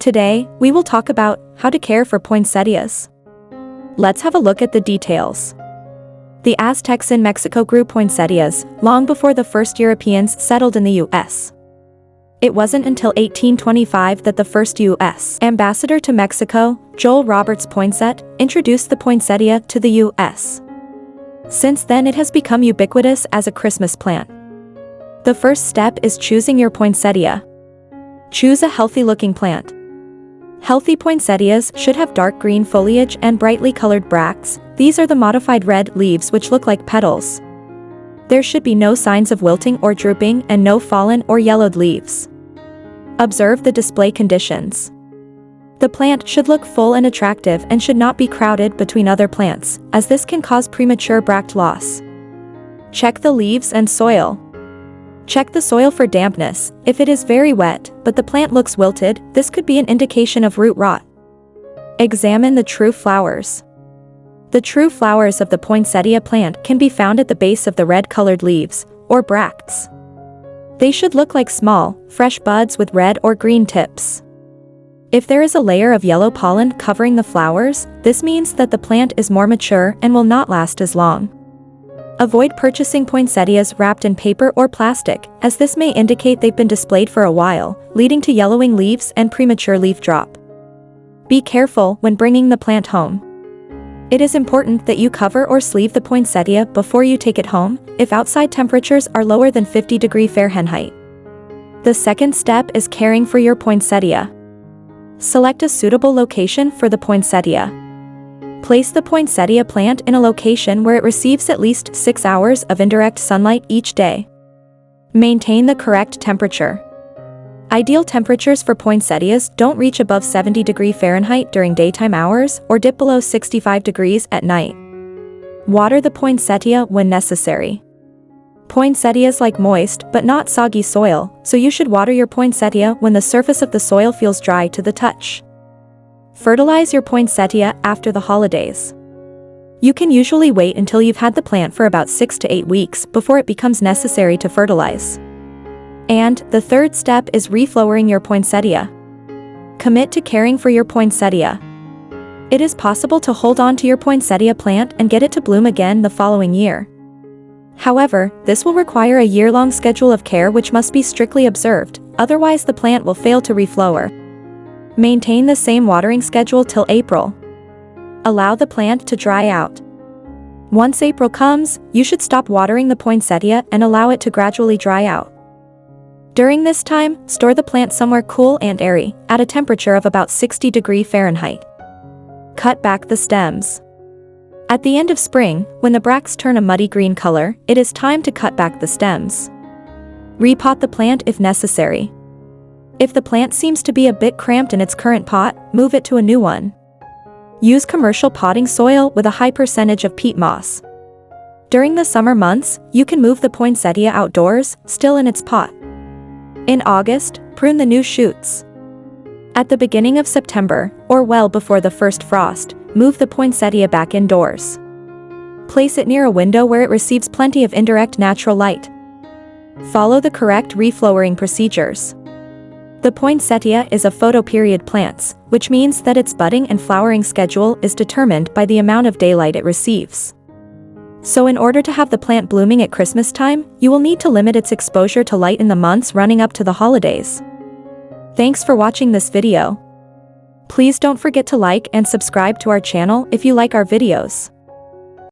Today, we will talk about how to care for poinsettias. Let's have a look at the details. The Aztecs in Mexico grew poinsettias long before the first Europeans settled in the U.S. It wasn't until 1825 that the first U.S. ambassador to Mexico, Joel Roberts Poinsett, introduced the poinsettia to the U.S. Since then it has become ubiquitous as a Christmas plant. The first step is choosing your poinsettia. Choose a healthy-looking plant. Healthy poinsettias should have dark green foliage and brightly colored bracts. These are the modified red leaves which look like petals. There should be no signs of wilting or drooping and no fallen or yellowed leaves. Observe the display conditions. The plant should look full and attractive and should not be crowded between other plants, as this can cause premature bract loss. Check the leaves and soil. Check the soil for dampness. If it is very wet, but the plant looks wilted, this could be an indication of root rot. Examine the true flowers. The true flowers of the poinsettia plant can be found at the base of the red-colored leaves, or bracts. They should look like small, fresh buds with red or green tips. If there is a layer of yellow pollen covering the flowers, this means that the plant is more mature and will not last as long. Avoid purchasing poinsettias wrapped in paper or plastic, as this may indicate they've been displayed for a while, leading to yellowing leaves and premature leaf drop. Be careful when bringing the plant home. It is important that you cover or sleeve the poinsettia before you take it home, if outside temperatures are lower than 50° Fahrenheit. The second step is caring for your poinsettia. Select a suitable location for the poinsettia. Place the poinsettia plant in a location where it receives at least 6 hours of indirect sunlight each day. Maintain the correct temperature. Ideal temperatures for poinsettias don't reach above 70° Fahrenheit during daytime hours or dip below 65 degrees at night. Water the poinsettia when necessary. Poinsettias like moist but not soggy soil, so you should water your poinsettia when the surface of the soil feels dry to the touch. Fertilize your poinsettia after the holidays. You can usually wait until you've had the plant for about 6 to 8 weeks before it becomes necessary to fertilize. And the third step is reflowering your poinsettia. Commit to caring for your poinsettia. It is possible to hold on to your poinsettia plant and get it to bloom again the following year. However, this will require a year-long schedule of care which must be strictly observed, otherwise the plant will fail to reflower. Maintain the same watering schedule till April. Allow the plant to dry out. Once April comes, you should stop watering the poinsettia and allow it to gradually dry out. During this time, store the plant somewhere cool and airy, at a temperature of about 60° Fahrenheit. Cut back the stems. At the end of spring, when the bracts turn a muddy green color, it is time to cut back the stems. Repot the plant if necessary. If the plant seems to be a bit cramped in its current pot, move it to a new one. Use commercial potting soil with a high percentage of peat moss. During the summer months, you can move the poinsettia outdoors, still in its pot. In August, prune the new shoots. At the beginning of September, or well before the first frost, move the poinsettia back indoors. Place it near a window where it receives plenty of indirect natural light. Follow the correct reflowering procedures. The poinsettia is a photoperiod plant, which means that its budding and flowering schedule is determined by the amount of daylight it receives. So in order to have the plant blooming at Christmas time, you will need to limit its exposure to light in the months running up to the holidays. Thanks for watching this video. Please don't forget to like and subscribe to our channel if you like our videos.